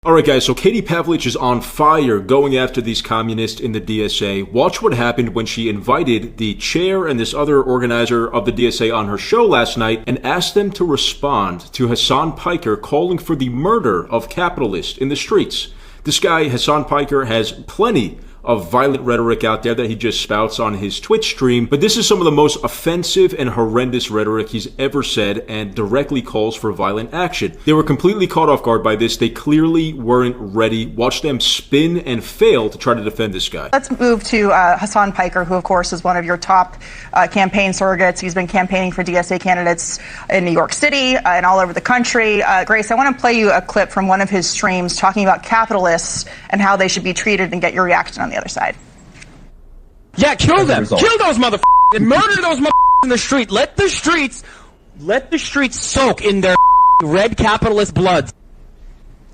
All right, guys, so Katie Pavlich is on fire going after these communists in the DSA. Watch what happened when she invited the chair and this other organizer of the DSA on her show last night and asked them to respond to Hassan Piker calling for the murder of capitalists in the streets. This guy, Hassan Piker, has plenty of violent rhetoric out there that he just spouts on his Twitch stream, but this is some of the most offensive and horrendous rhetoric he's ever said and directly calls for violent action. They were completely caught off guard by this. They clearly weren't ready. Watch them spin and fail to try to defend this guy. Let's move to Hassan Piker, who of course is one of your top campaign surrogates. He's been campaigning for DSA candidates in New York City and all over the country. Grace, I want to play you a clip from one of his streams talking about capitalists and how they should be treated and get your reaction on the other side. Yeah, kill them. Kill those motherfuckers and murder those motherfuckers in the street. Let the streets soak in their red capitalist blood.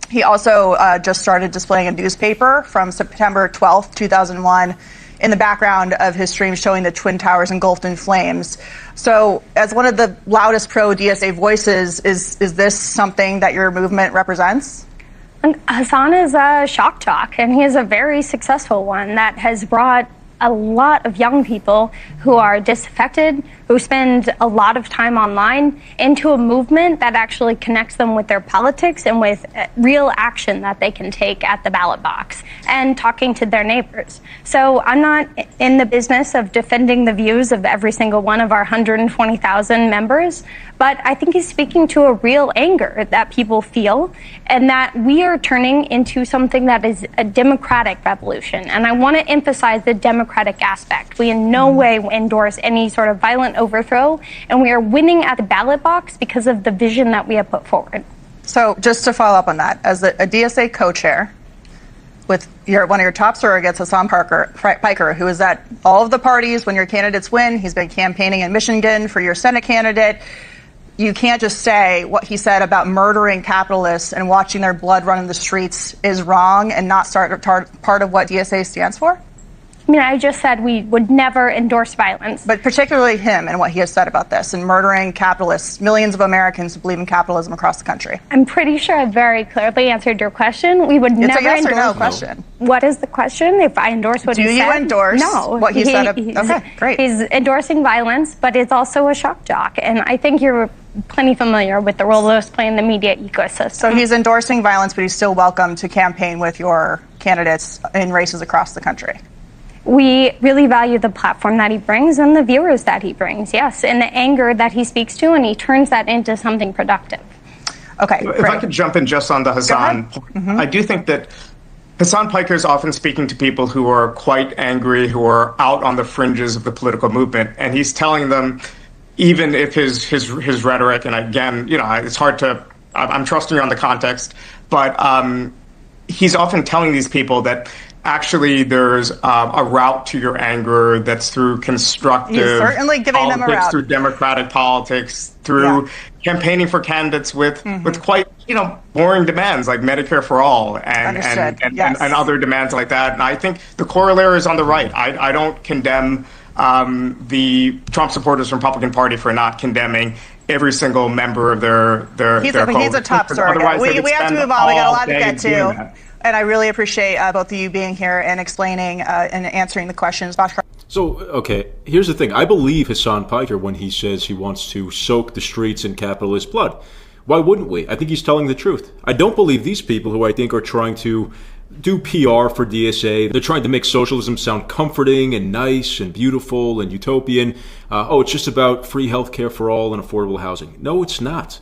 He also just started displaying a newspaper from September 12th, 2001 in the background of his stream showing the Twin Towers engulfed in flames. So as one of the loudest pro-DSA voices, is this something that your movement represents? Hassan is a shock jock, and he is a very successful one that has brought a lot of young people who are disaffected, who spend a lot of time online, into a movement that actually connects them with their politics and with real action that they can take at the ballot box and talking to their neighbors. So I'm not in the business of defending the views of every single one of our 120,000 members, but I think he's speaking to a real anger that people feel and that we are turning into something that is a democratic revolution. And I want to emphasize the democratic aspect. We in no way endorse any sort of violent overthrow, and we are winning at the ballot box because of the vision that we have put forward. So just to follow up on that, as a DSA co-chair with one of your top surrogates, Hassan Piker, who is at all of the parties when your candidates win, he's been campaigning in Michigan for your Senate candidate. You can't just say what he said about murdering capitalists and watching their blood run in the streets is wrong and not part of what DSA stands for? I mean, I just said we would never endorse violence. But particularly him and what he has said about this and murdering capitalists, millions of Americans who believe in capitalism across the country. I'm pretty sure I very clearly answered your question. We would it's never a yes endorse. Or no question. What is the question? If I endorse what he said? Do you endorse what he said? Okay, great. He's endorsing violence, but it's also a shock jock. And I think you're plenty familiar with the role those play in the media ecosystem. So he's endorsing violence, but he's still welcome to campaign with your candidates in races across the country. We really value the platform that he brings and the viewers that he brings, yes, and the anger that he speaks to, and he turns that into something productive. Okay. If I could jump in just on the Hassan point, I do think that Hassan Piker is often speaking to people who are quite angry, who are out on the fringes of the political movement, and he's telling them, even if his rhetoric, and again, you know, it's hard to, I'm trusting you on the context, but he's often telling these people that actually there's a route to your anger that's through constructive He's certainly giving politics, them a route. through democratic politics, through campaigning for candidates with quite, you know, boring demands like Medicare for all and other demands like that. And I think the corollary is on the right. I don't condemn the Trump supporters from the Republican Party for not condemning every single member of their He's a top surrogate. We have to move on. We got a lot to get to. And I really appreciate both of you being here and explaining and answering the questions. So, okay, here's the thing. I believe Hassan Piker when he says he wants to soak the streets in capitalist blood. Why wouldn't we? I think he's telling the truth. I don't believe these people who I think are trying to do PR for DSA. They're trying to make socialism sound comforting and nice and beautiful and utopian. It's just about free healthcare for all and affordable housing. No, it's not.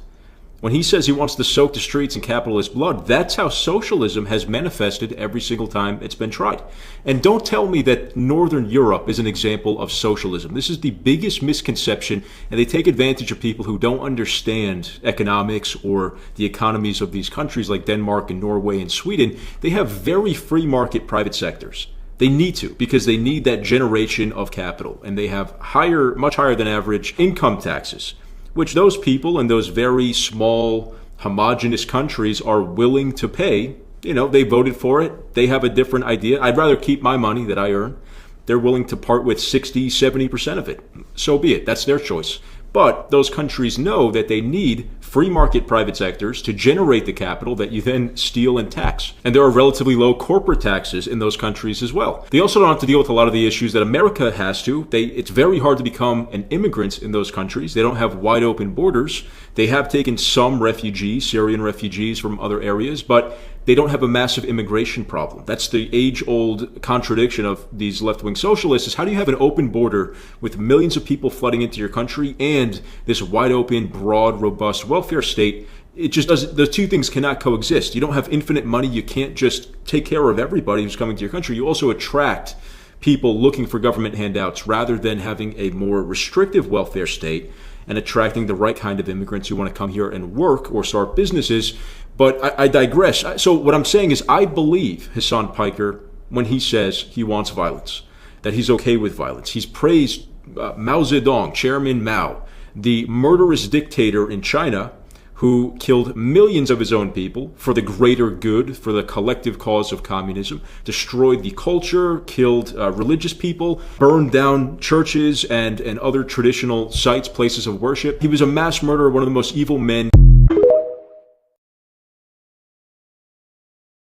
When he says he wants to soak the streets in capitalist blood, that's how socialism has manifested every single time it's been tried. And don't tell me that Northern Europe is an example of socialism. This is the biggest misconception, and they take advantage of people who don't understand economics or the economies of these countries like Denmark and Norway and Sweden. They have very free market private sectors. They need to, because they need that generation of capital, and they have much higher than average income taxes, which those people in those very small, homogenous countries are willing to pay. You know, they voted for it. They have a different idea. I'd rather keep my money that I earn. They're willing to part with 60, 70% of it. So be it. That's their choice. But those countries know that they need free market private sectors to generate the capital that you then steal and tax. And there are relatively low corporate taxes in those countries as well. They also don't have to deal with a lot of the issues that America has to. It's very hard to become an immigrant in those countries. They don't have wide open borders. They have taken some refugees, Syrian refugees from other areas, but they don't have a massive immigration problem. That's the age-old contradiction of these left-wing socialists, is how do you have an open border with millions of people flooding into your country and this wide-open, broad, robust welfare state? It just doesn't, the two things cannot coexist. You don't have infinite money. You can't just take care of everybody who's coming to your country. You also attract people looking for government handouts rather than having a more restrictive welfare state and attracting the right kind of immigrants who want to come here and work or start businesses. But I digress. So what I'm saying is I believe Hassan Piker when he says he wants violence, that he's okay with violence. He's praised Mao Zedong, Chairman Mao, the murderous dictator in China who killed millions of his own people for the greater good, for the collective cause of communism, destroyed the culture, killed religious people, burned down churches and other traditional sites, places of worship. He was a mass murderer, one of the most evil men.